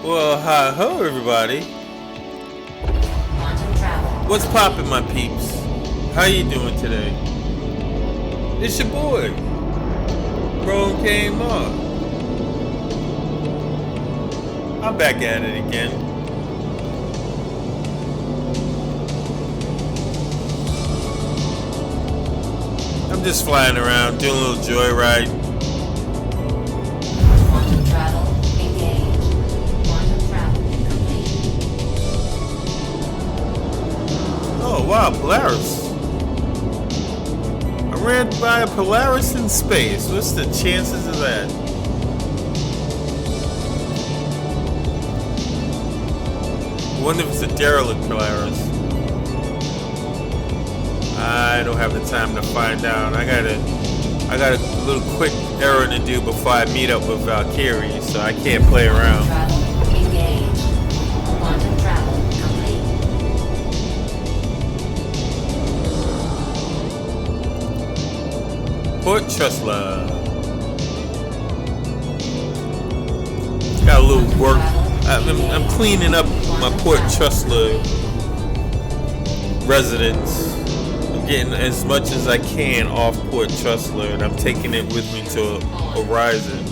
Well, hi, hello everybody. Quantum travel What's complete. poppin', my peeps? How you doing today? It's your boy, Bro K Mar. I'm back at it again. I'm just flying around, doing a little joyride. Quantum travel engaged. Quantum travel complete. Oh wow, Polaris. I ran by a Polaris in space. What's the chances of that? I wonder if it's a derelict Polaris. I don't have the time to find out. I got a little quick errand to do before I meet up with Valkyrie, so I can't play Quantum around. travel engaged. Quantum travel complete. Port Trustla. Got a little Quantum work. travel I'm engaged. cleaning up my Quantum Port travel Trustla complete. residence. I'm getting as much as I can off Port Trustla, and I'm taking it with me to Horizon.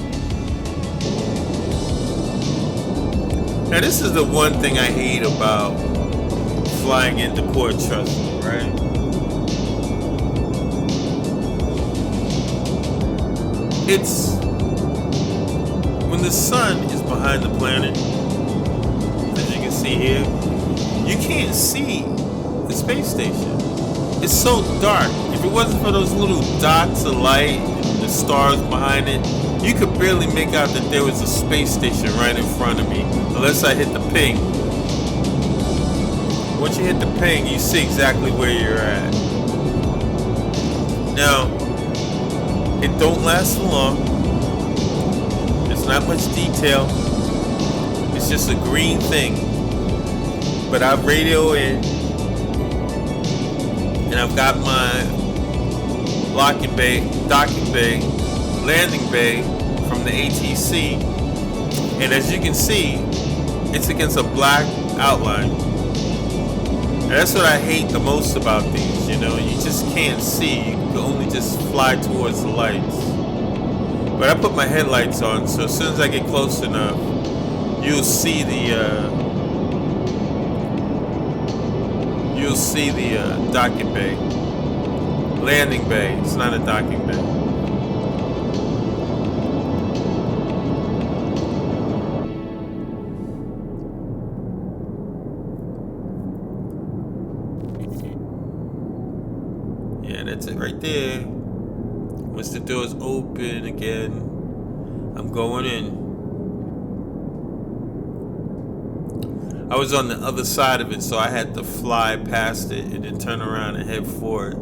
Now, this is the one thing I hate about flying into Port Trustla, right? It's when the sun is behind the planet, as you can see here, you can't see the space station. It's so dark. If it wasn't for those little dots of light and the stars behind it, you could barely make out that there was a space station right in front of me, unless I hit the ping. Once you hit the ping, you see exactly where you're at. Now, it don't last long. There's not much detail. It's just a green thing. But I radio in, and I've got my docking bay, landing bay from the ATC. And as you can see, it's against a black outline. And that's what I hate the most about these. You just can't see. You can only just fly towards the lights. But I put my headlights on, so as soon as I get close enough, you'll see the docking bay, landing bay. It's not a docking bay. Yeah, that's it right there. Once the doors open again, I'm going in. I was on the other side of it, so I had to fly past it and then turn around and head for it.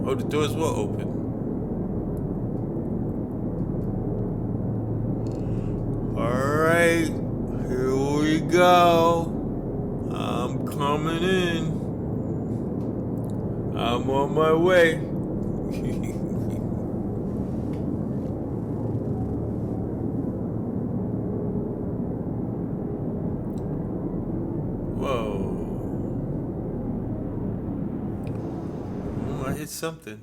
Oh, the doors were open. Alright, here we go. I'm coming in. I'm on my way. Whoa. Oh, I hit something.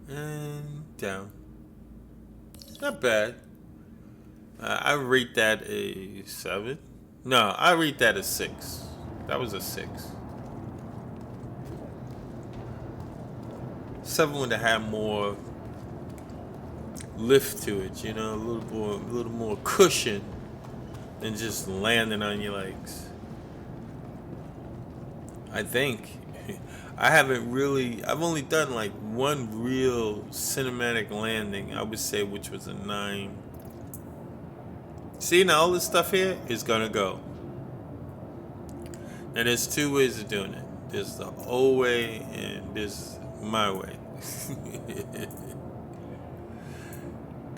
And down. Not bad. I rate that a 7. No, I rate that a 6. That was a 6. 7 would have had more lift to it, a little more cushion than just landing on your legs. I think. I've only done like one real cinematic landing, I would say, which was a 9. See, now all this stuff here is gonna go. And there's two ways of doing it. There's the old way and there's my way.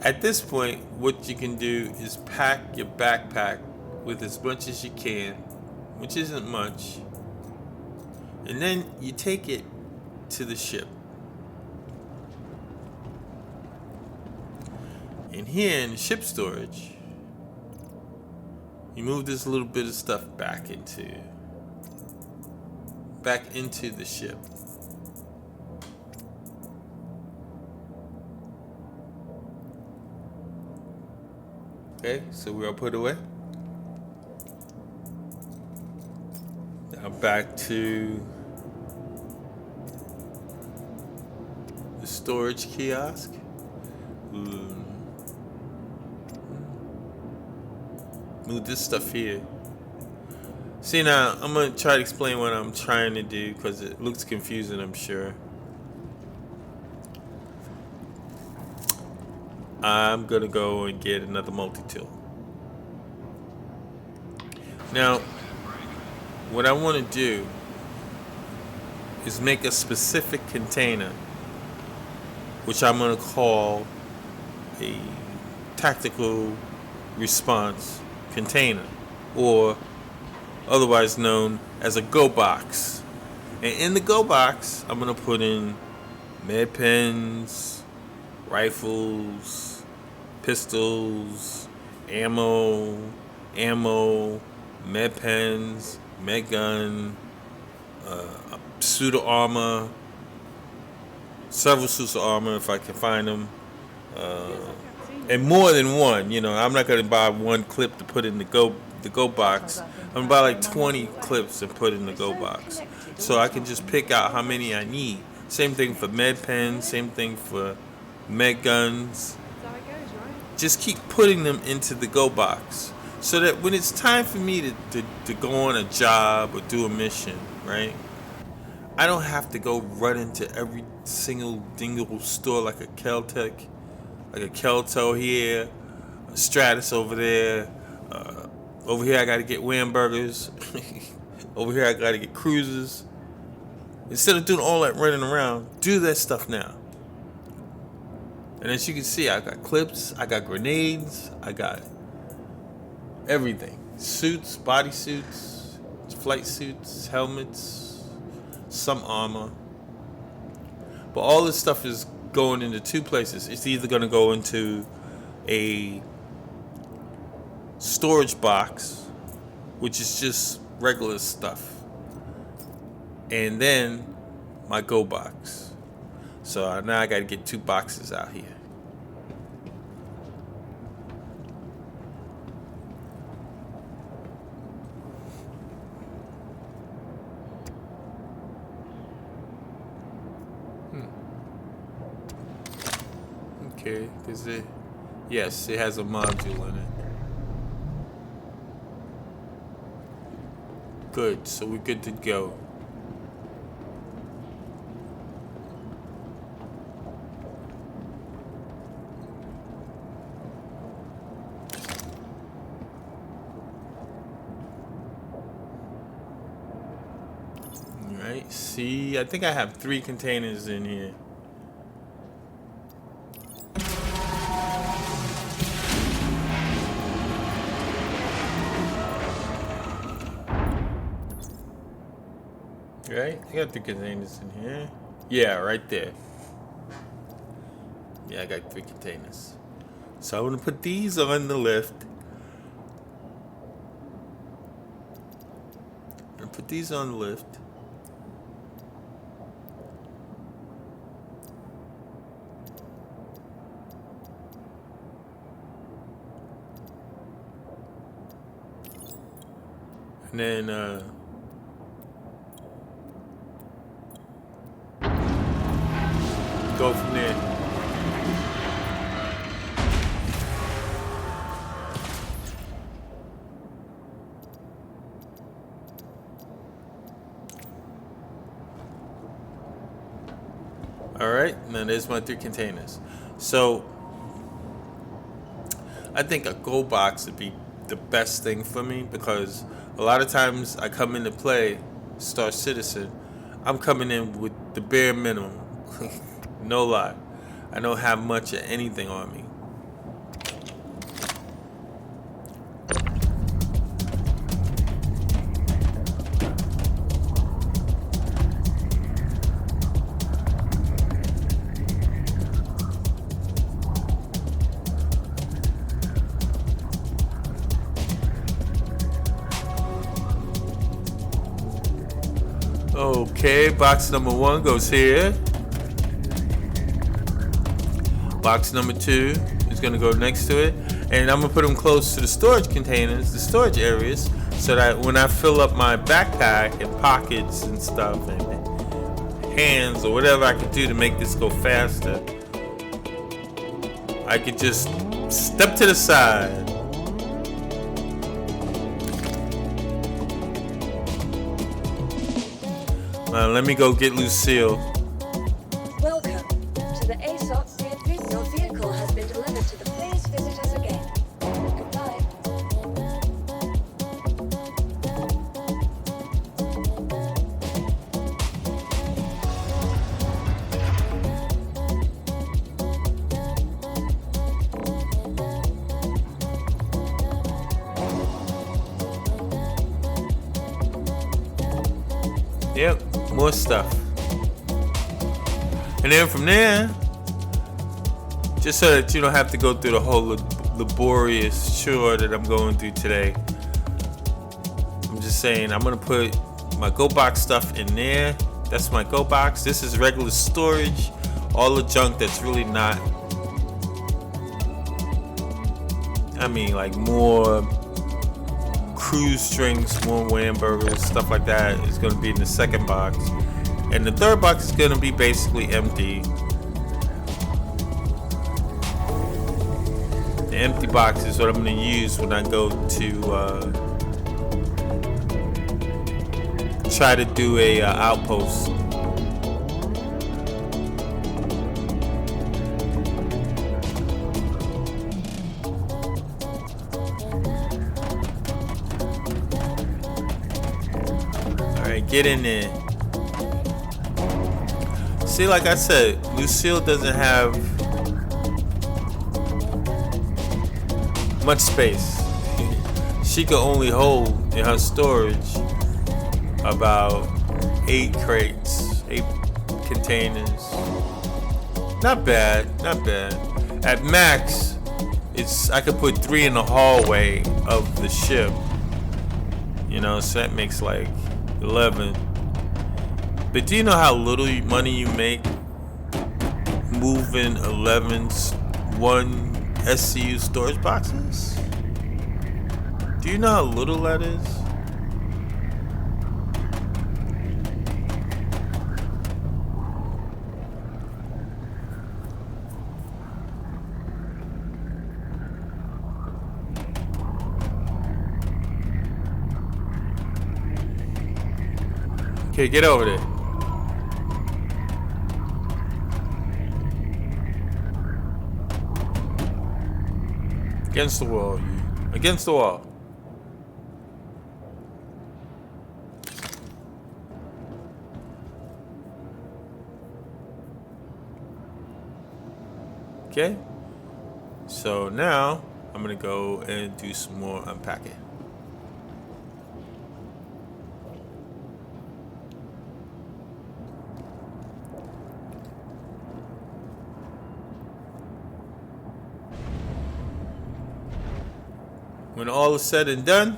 At this point, what you can do is pack your backpack with as much as you can, which isn't much, and then you take it to the ship. And here in the ship storage, you move this little bit of stuff back into the ship. Okay, so we're all put away. Now back to the storage kiosk. Move this stuff here. See, now I'm gonna try to explain what I'm trying to do because it looks confusing, I'm sure. I'm gonna go and get another multi-tool. Now, what I want to do is make a specific container, which I'm gonna call a tactical response container, or otherwise known as a go box. And in the go box, I'm gonna put in med pens, rifles, pistols, ammo, med pens, med gun, a suit of armor, several suits of armor if I can find them, and more than one. You know, I'm not gonna buy one clip to put in the go box. I'm gonna buy like 20 clips and put in the go box, so I can just pick out how many I need. Same thing for med pens, same thing for med guns. Just keep putting them into the go box so that when it's time for me to go on a job or do a mission, right, I don't have to go run into every single dingle store like a Kel-Tec, like a Kelto here, a Stratus over there. Over here I got to get Whamburgers. Over here I got to get Cruisers. Instead of doing all that running around, do that stuff now. And as you can see, I got clips, I got grenades, I got everything. Suits, bodysuits, flight suits, helmets, some armor. But all this stuff is going into two places. It's either going to go into a storage box, which is just regular stuff, and then my go box. So now I got to get two boxes out here. Okay, yes, it has a module in it. Good, so we're good to go. Alright, see, I think I have 3 containers in here. Right? I got 3 containers in here. Yeah, right there. Yeah, I got 3 containers. So I'm gonna put these on the lift. I'm gonna put these on the lift. And then go from there. All right, now there's my 3 containers. So I think a go box would be the best thing for me, because a lot of times I come into play Star Citizen, I'm coming in with the bare minimum. No lie. I don't have much of anything on me. Okay, box number 1 goes here. Box number 2 is going to go next to it. And I'm going to put them close to the storage containers, the storage areas, so that when I fill up my backpack and pockets and stuff and hands or whatever I can do to make this go faster, I could just step to the side. Let me go get Lucille. Welcome to the ASOP. Your vehicle has been delivered to the Please Visit Us Again. Goodbye. Yep, more stuff. And then from there, just so that you don't have to go through the whole laborious chore that I'm going through today, I'm just saying I'm gonna put my GoBox stuff in there. That's my GoBox. This is regular storage, all the junk that's really not, I mean, like more cruise strings, more Whamburgers, stuff like that is going to be in the second box, and the third box is going to be basically empty. The empty box is what I'm going to use when I go to try to do a outpost. Get in there. See, like I said, Lucille doesn't have much space. She could only hold in her storage about 8 crates, 8 containers. Not bad, not bad. At max, I could put 3 in the hallway of the ship. You know, so that makes like 11. But do you know how little money you make moving 1 SCU storage boxes? Do you know how little that is? Okay, get over there. Against the wall, you. Against the wall. Okay. So now I'm gonna go and do some more unpacking. When all is said and done,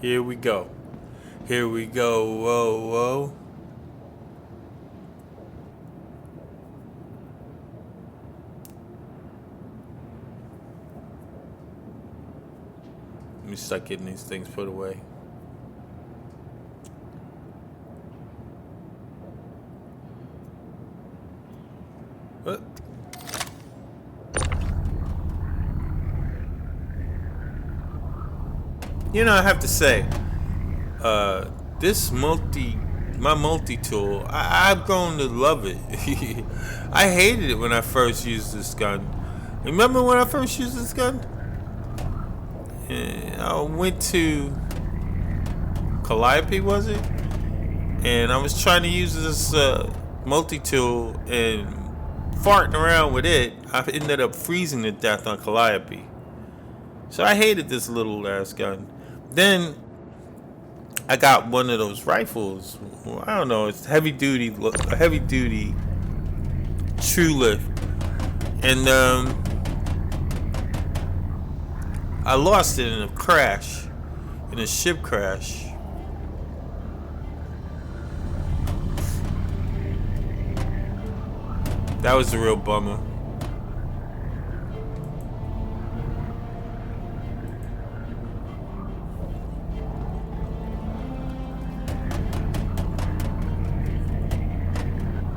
here we go. Here we go. Whoa, whoa. Let me start getting these things put away. What? You know, I have to say, this my multi-tool, I've grown to love it. I hated it when I first used this gun. Remember when I first used this gun? I went to Calliope, was it? And I was trying to use this multi-tool and farting around with it. I ended up freezing to death on Calliope. So I hated this little ass gun. Then I got one of those rifles. I don't know. It's a heavy duty True Lift, and I lost it in a crash, in a ship crash. That was a real bummer.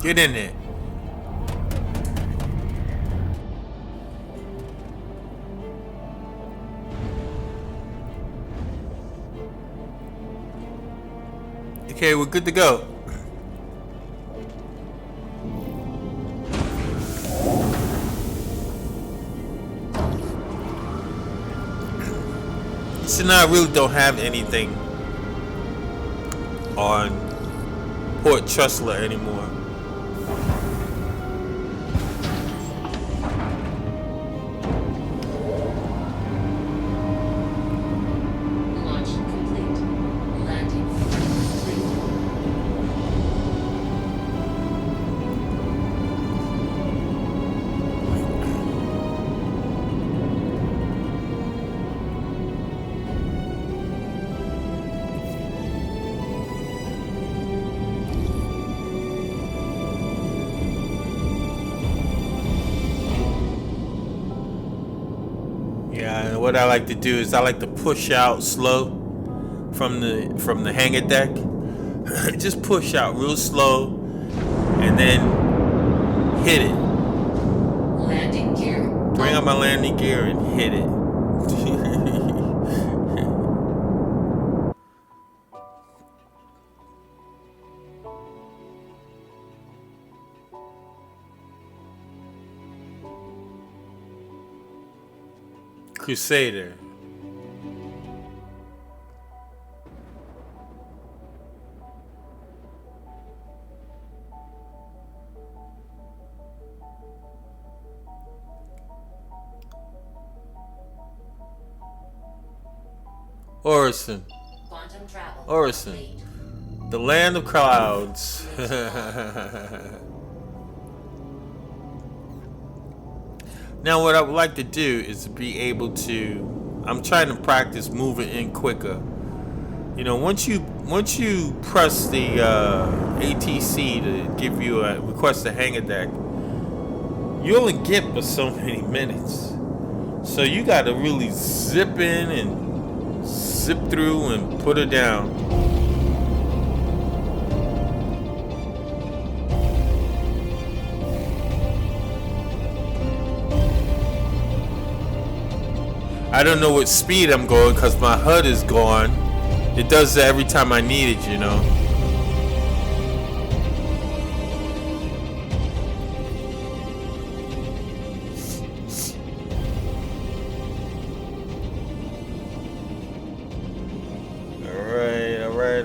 Get in there. Okay, we're good to go. So now I really don't have anything on Port Trustler anymore. Launch complete. Landing complete. Yeah, and what I like to do is I like to push out slow from the hangar deck. Just push out real slow and then hit it. Landing gear. Bring up my landing gear and hit it. Crusader. Orison. Quantum travel. Orison. complete. The land of clouds. Now what I would like to do is be able to, I'm trying to practice moving in quicker. You know, once you press the ATC to give you a request a hangar deck, you only get but so many minutes. So you got to really zip in and zip through and put her down. I don't know what speed I'm going because my HUD is gone. It does that every time I need it, you know.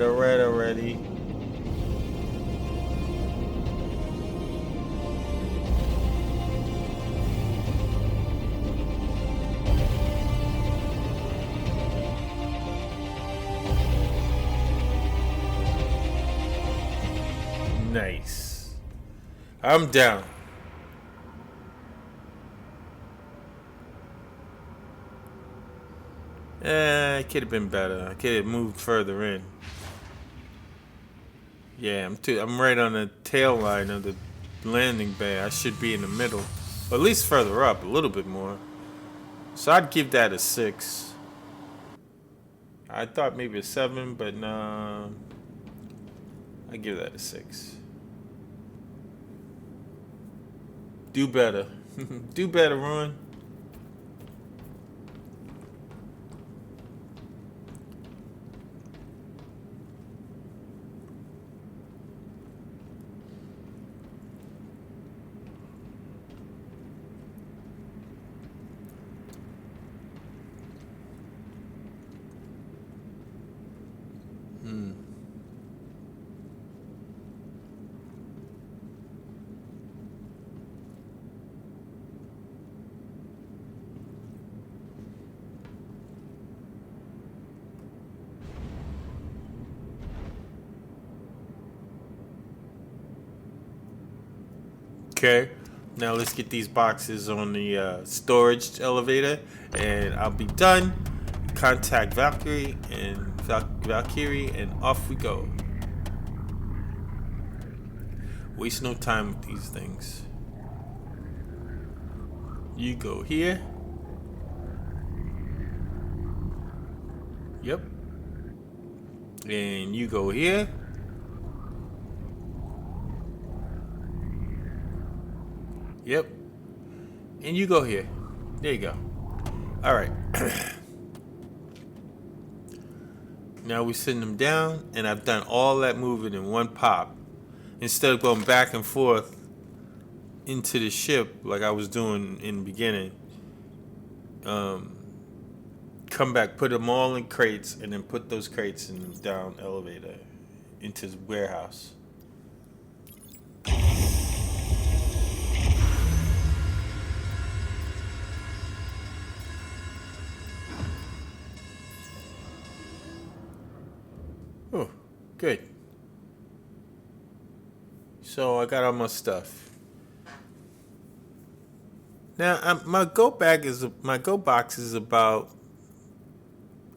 Alright, already. Nice. I'm down. It could have been better. I could have moved further in. Yeah, I'm right on the tail line of the landing bay. I should be in the middle. Or at least further up, a little bit more. So I'd give that a 6. I thought maybe a 7, but no. I give that a 6. Do better. Do better, Ron. Okay. Now let's get these boxes on the storage elevator, and I'll be done. Contact Valkyrie, and off we go. Waste no time with these things. You go here. Yep. And you go here. Yep. And you go here. There you go. Alright. Now we send them down, and I've done all that moving in one pop. Instead of going back and forth into the ship like I was doing in the beginning. Come back, put them all in crates, and then put those crates in the down elevator into the warehouse. Oh, good. So I got all my stuff. Now my go box is about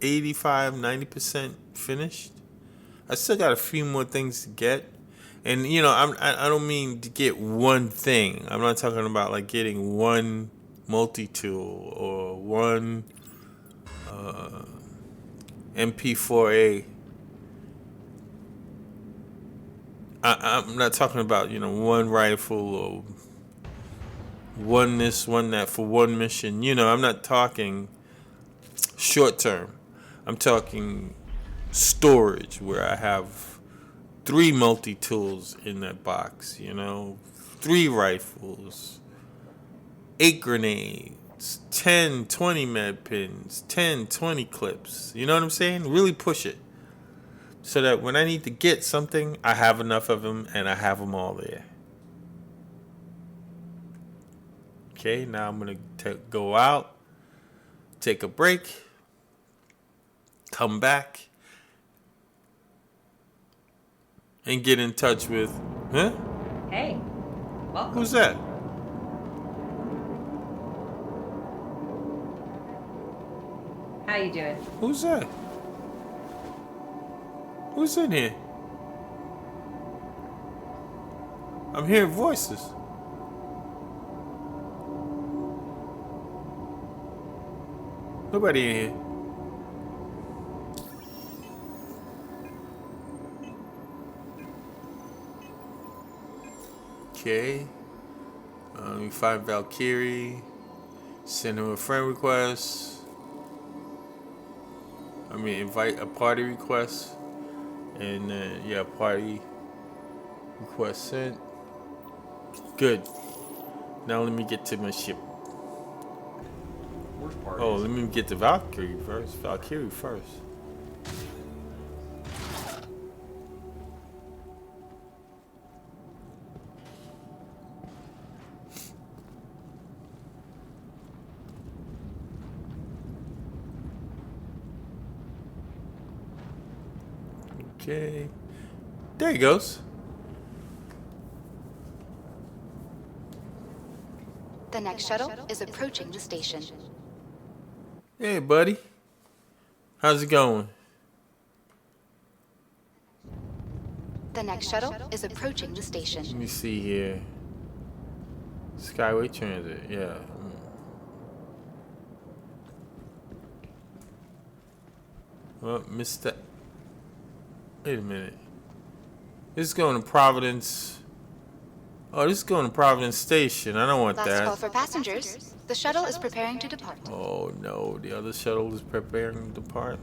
85-90% finished. I still got a few more things to get, and you know I don't mean to get one thing. I'm not talking about like getting one multi-tool or one MP4A. I'm not talking about, you know, one rifle or one this, one that for one mission. You know, I'm not talking short term. I'm talking storage where I have 3 multi-tools in that box, you know, 3 rifles, 8 grenades, 10, 20 med pins, 10, 20 clips. You know what I'm saying? Really push it. So that when I need to get something, I have enough of them and I have them all there. Okay, now I'm going to go out, take a break, come back, and get in touch with... Huh? Hey, welcome. Who's that? How you doing? Who's that? Who's in here? I'm hearing voices. Nobody in here. Okay. Let me find Valkyrie. Send him a friend request. Invite a party request. And yeah, party request sent. Good. Now let me get to my ship. Oh, let me get to Valkyrie first. Okay. There he goes. The next shuttle is approaching the station. Hey, buddy. How's it going? The next shuttle is approaching the station. Let me see here. Skyway Transit, yeah. Well, Mr. Wait a minute. This is going to Providence. Oh, this is going to Providence Station. I don't want Last that. call for passengers. The shuttle is preparing to depart. Oh no, the other shuttle is preparing to depart.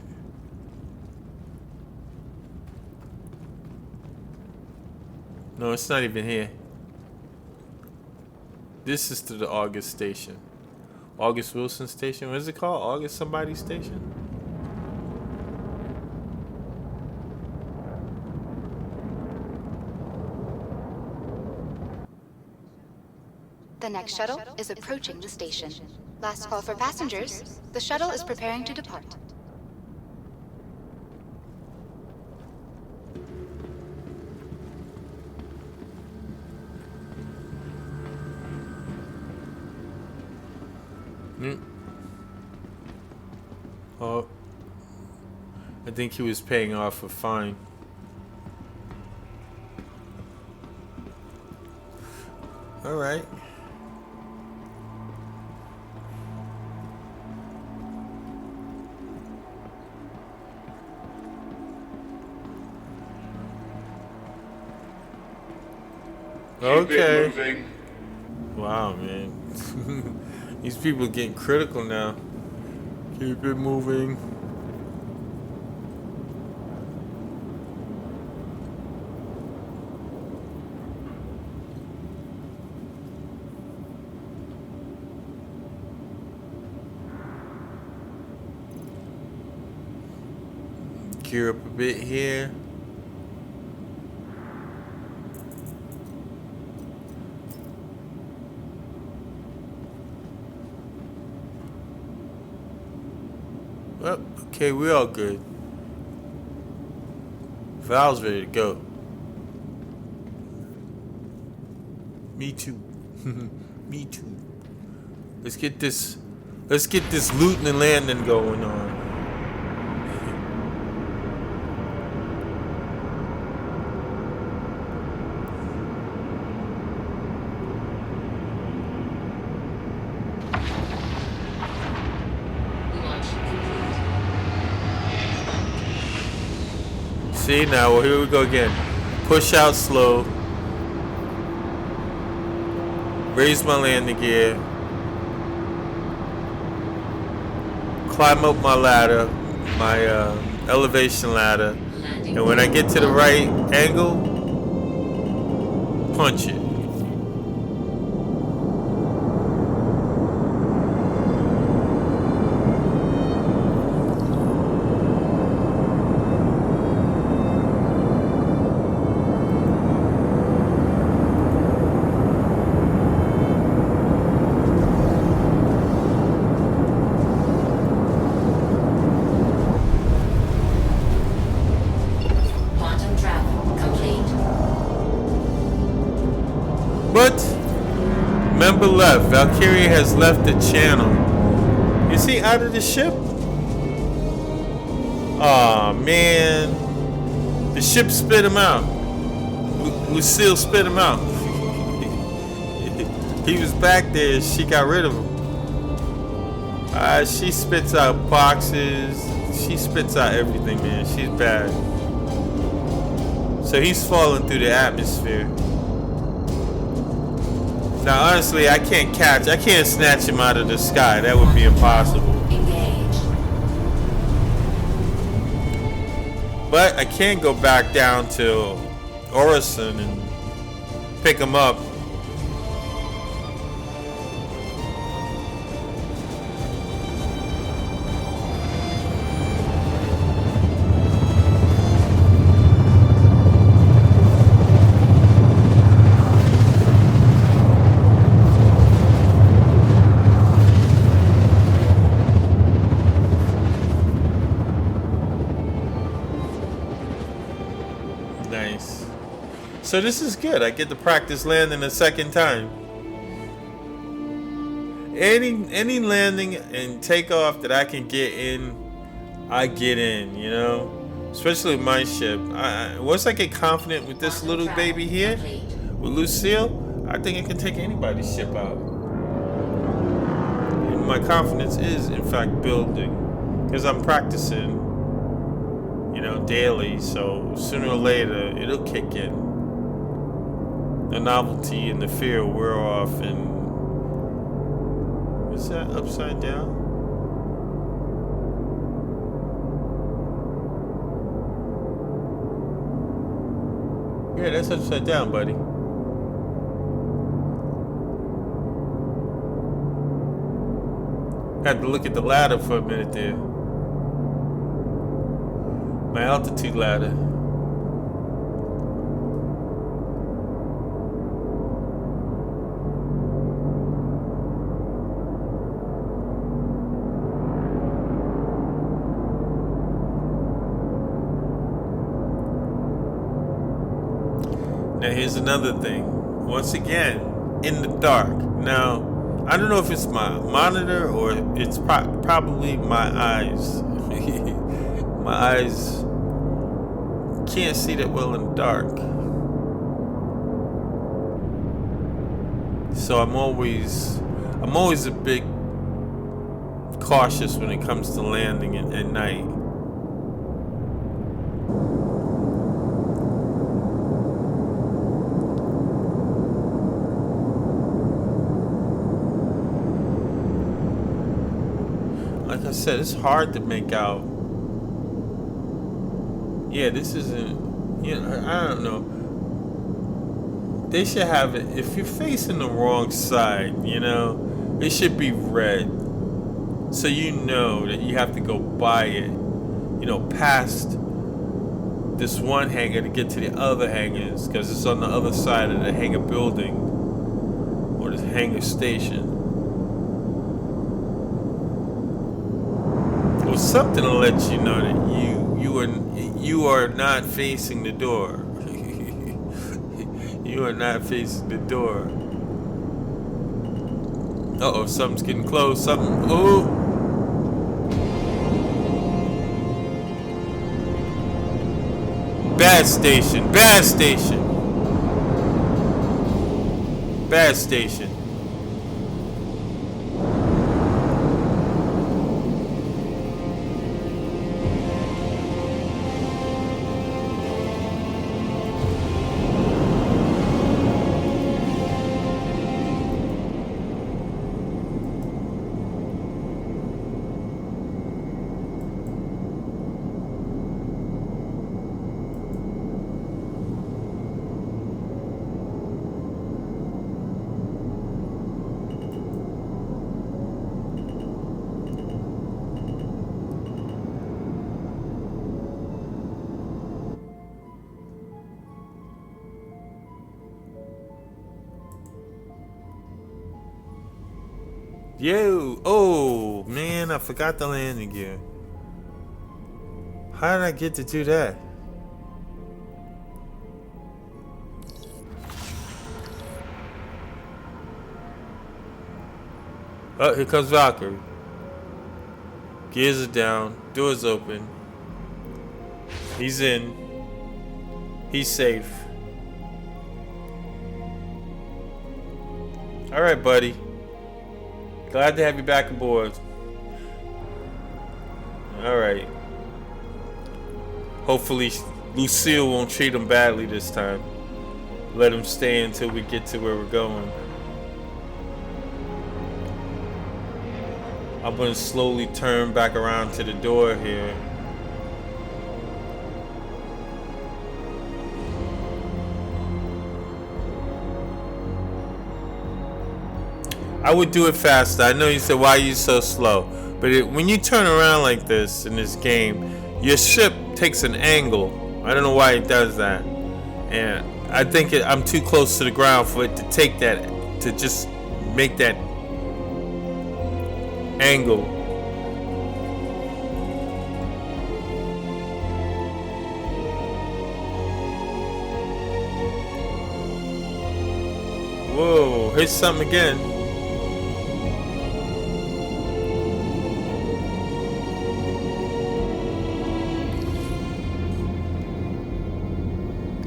No, it's not even here. This is to the August Station. August Wilson Station. What is it called? August somebody Station? The next shuttle is approaching the station. Last call for passengers. The shuttle is preparing to depart. Oh, I think he was paying off a fine. All right. Okay. Wow, man. These people getting critical now. Keep it moving. Gear up a bit here. Oh, okay, we're all good. Val's ready to go. Me too. Me too. Let's get this looting and landing going on. See, now, well, here we go again. Push out slow. Raise my landing gear. Climb up my ladder, my elevation ladder. And when I get to the right angle, punch it. Member left. Valkyria has left the channel. Is he out of the ship? Aw, man. The ship spit him out. Lucille spit him out. He was back there. She got rid of him. She spits out boxes. She spits out everything, man. She's bad. So he's falling through the atmosphere. Now, honestly, I can't snatch him out of the sky. That would be impossible. But I can go back down to Orison and pick him up. So this is good. I get to practice landing a second time. Any landing and takeoff that I can get in, I get in, you know? Especially with my ship. Once I get confident with this little baby here, with Lucille, I think I can take anybody's ship out. And my confidence is, in fact, building. Because I'm practicing, you know, daily. So sooner or later, it'll kick in. The novelty and the fear will wear off, and is that upside down? Yeah, that's upside down, buddy. Had to look at the ladder for a minute there. My altitude ladder. Now here's another thing. Once again, in the dark. Now, I don't know if it's my monitor or it's probably my eyes. My eyes can't see that well in the dark. So I'm always a bit cautious when it comes to landing at night. Like I said, it's hard to make out. Yeah, this isn't, I don't know. They should have it, if you're facing the wrong side, it should be red. So you know that you have to go by it, past this one hangar to get to the other hangars, because it's on the other side of the hangar building or the hangar station. Or something to let you know that you are not facing the door. You are not facing the door. Uh-oh, something's getting close. Oh! Bad station. Bad station. Bad station. Yo, oh man, I forgot the landing gear. How did I get to do that? Oh, here comes Valkyrie. Gears are down, doors open. He's in. He's safe. All right, buddy. Glad to have you back aboard. Alright. Hopefully Lucille won't treat him badly this time. Let him stay until we get to where we're going. I'm gonna slowly turn back around to the door here. I would do it faster. I know you said, why are you so slow? But when you turn around like this in this game, your ship takes an angle. I don't know why it does that. And I think I'm too close to the ground for it to take that, to just make that angle. Whoa, here's something again.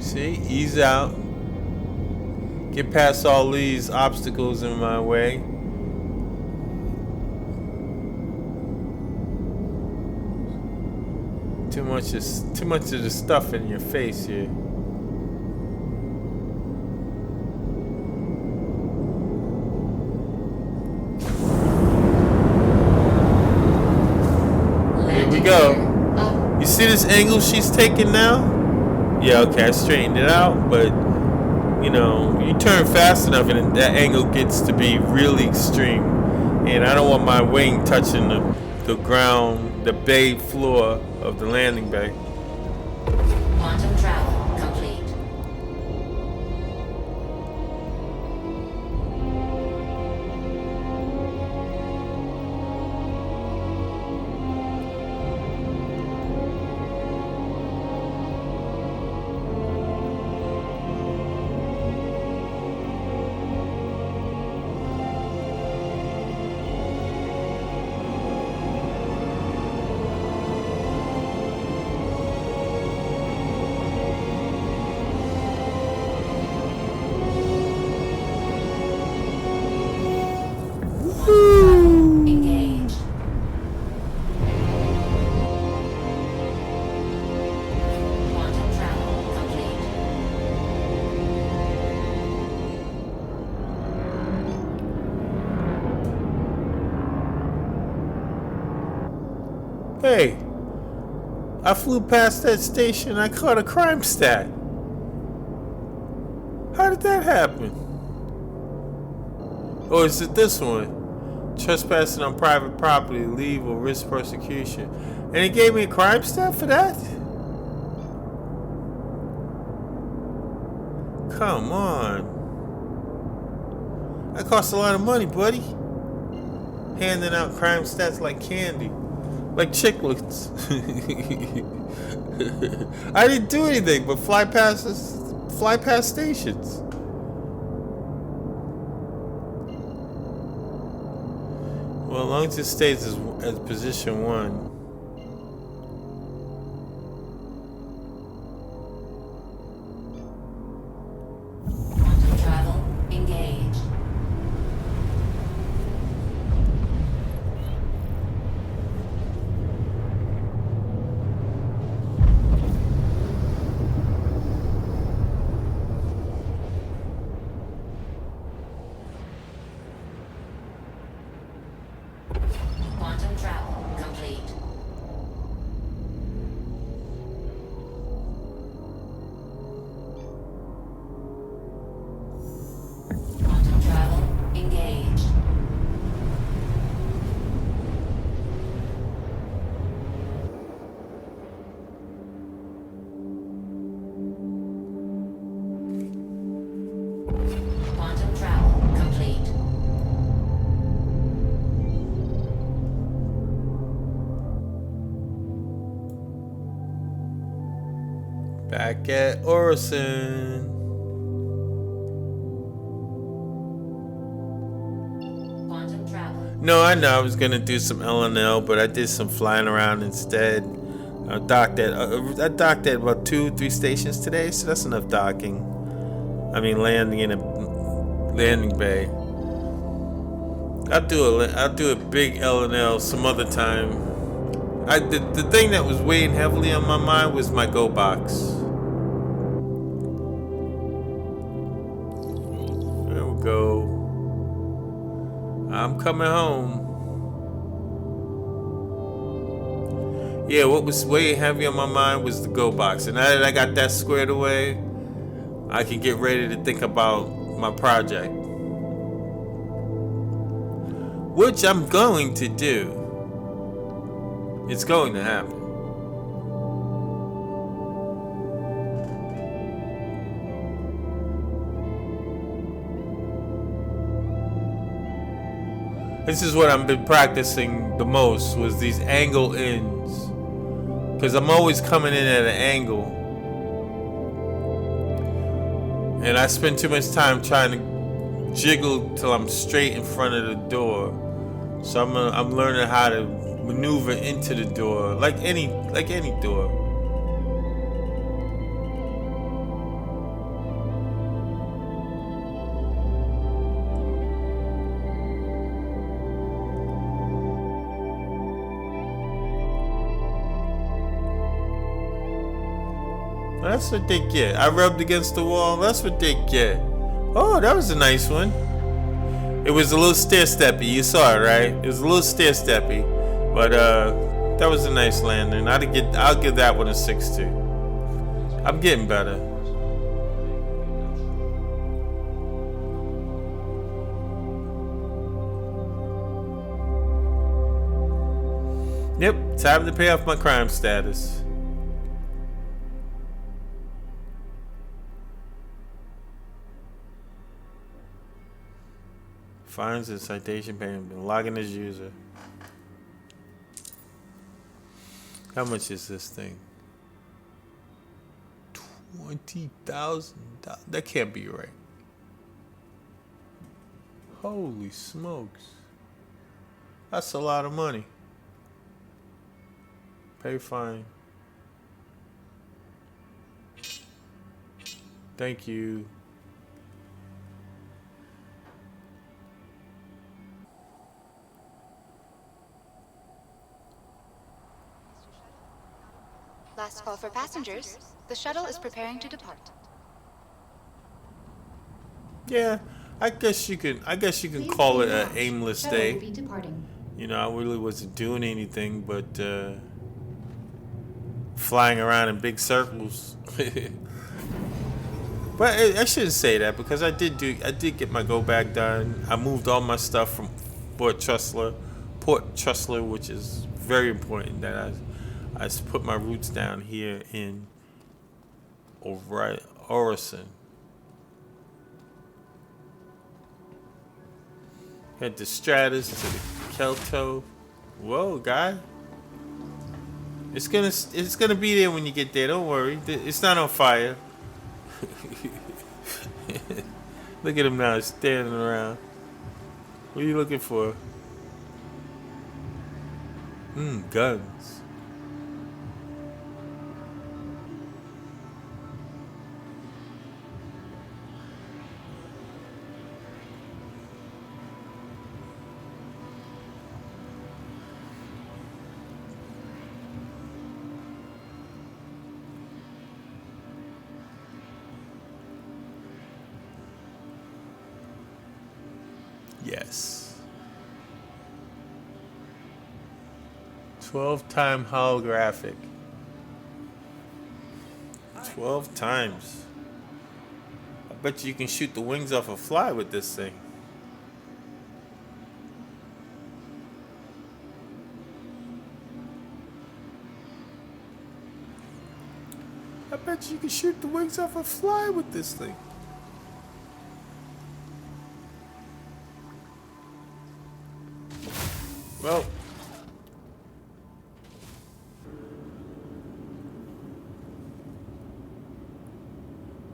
See, ease out. Get past all these obstacles in my way. Too much of the stuff in your face here. Here we go. You see this angle she's taking now? Yeah, okay, I straightened it out, but you turn fast enough and that angle gets to be really extreme. And I don't want my wing touching the ground, the bay floor of the landing bay. Quantum travel complete. Hey, I flew past that station. I caught a crime stat. How did that happen? Or is it this one? Trespassing on private property, leave or risk persecution. And it gave me a crime stat for that? Come on. That costs a lot of money, buddy. Handing out crime stats like candy. Like chiclets. I didn't do anything but fly past stations. Well, as long as it stays as position 1. Quantum travel engaged. Quantum travel complete. Quantum travel engaged. Quantum travel complete. Back at Orison. Quantum travel. No, I know I was gonna do some LNL, but I did some flying around instead. I docked at about 2-3 stations today, so that's enough docking. I mean, landing in a landing bay. I'll do a big LNL some other time. The thing that was weighing heavily on my mind was my Go box. There we go. I'm coming home. Yeah, what was weighing heavy on my mind was the Go box. And now that I got that squared away, I can get ready to think about my project. Which I'm going to do. It's going to happen. This is what I've been practicing the most, was these angle ins. Because I'm always coming in at an angle. And I spend too much time trying to jiggle till I'm straight in front of the door. So I'm learning how to maneuver into the door like any door. That's what they get. I rubbed against the wall. That's what they get. Oh, that was a nice one. It was a little stair-steppy. You saw it, right? It was a little stair-steppy. But that was a nice landing. I'll give that one a 6-2. I'm getting better. Yep, time to pay off my crime status. Fines and citation payment. Logging as user. How much is this thing? $20,000. That can't be right. Holy smokes. That's a lot of money. Pay fine. Thank you. Last call for passengers. The shuttle is preparing to depart. Yeah, I guess you can call it an aimless Shuttle day. will be departing. You know, I really wasn't doing anything but flying around in big circles. But I shouldn't say that because I did get my go bag done. I moved all my stuff from Port Trussler, which is very important that I put my roots down here in Orison. Head the Stratus to the Kelto. Whoa, guy! It's gonna be there when you get there. Don't worry. It's not on fire. Look at him now, standing around. What are you looking for? Guns. Yes. 12-time holographic. 12 times. I bet you can shoot the wings off a fly with this thing. I bet you can shoot the wings off a fly with this thing. Well,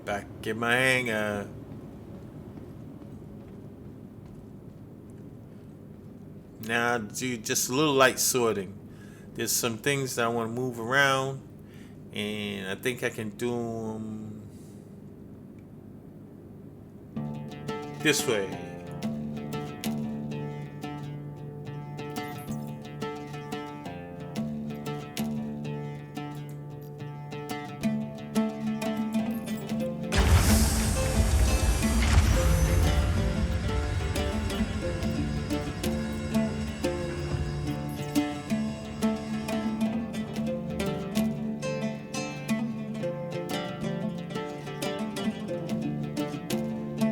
back in my hangar. Now do just a little light sorting. There's some things that I want to move around, and I think I can do them this way.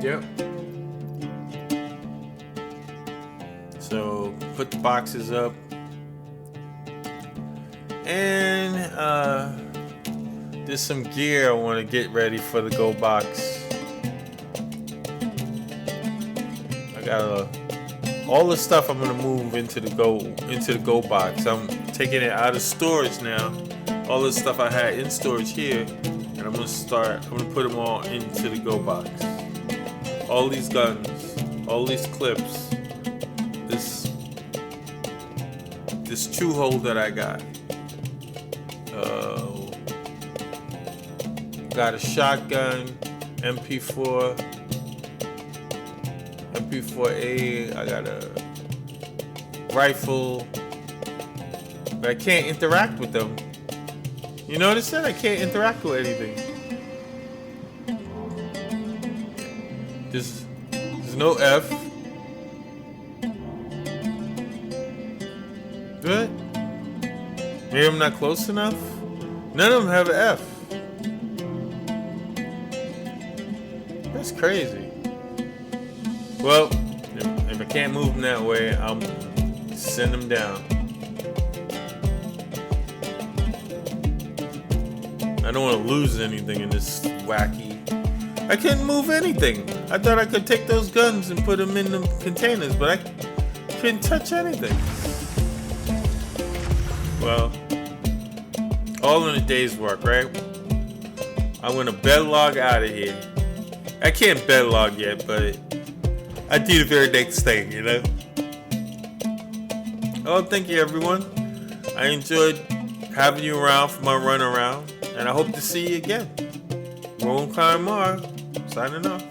Yep. So put the boxes up, and there's some gear I want to get ready for the Go box. I got all the stuff I'm gonna move into the Go box. I'm taking it out of storage now. All the stuff I had in storage here, and I'm gonna put them all into the Go box. All these guns, all these clips, this chew hole that I got. Got a shotgun, MP4, MP4A. I got a rifle, but I can't interact with them. You notice that? I can't interact with anything. There's no F. Good. Maybe I'm not close enough. None of them have an F. That's crazy. Well, if I can't move them that way, I'll send them down. I don't want to lose anything in this wacky. I couldn't move anything. I thought I could take those guns and put them in the containers, but I couldn't touch anything. Well, all in a day's work, right? I want to bed log out of here. I can't bed log yet, but I do the very next thing, you know? Oh, thank you, everyone. I enjoyed having you around for my run around, and I hope to see you again. Roll Climb Mar, signing off.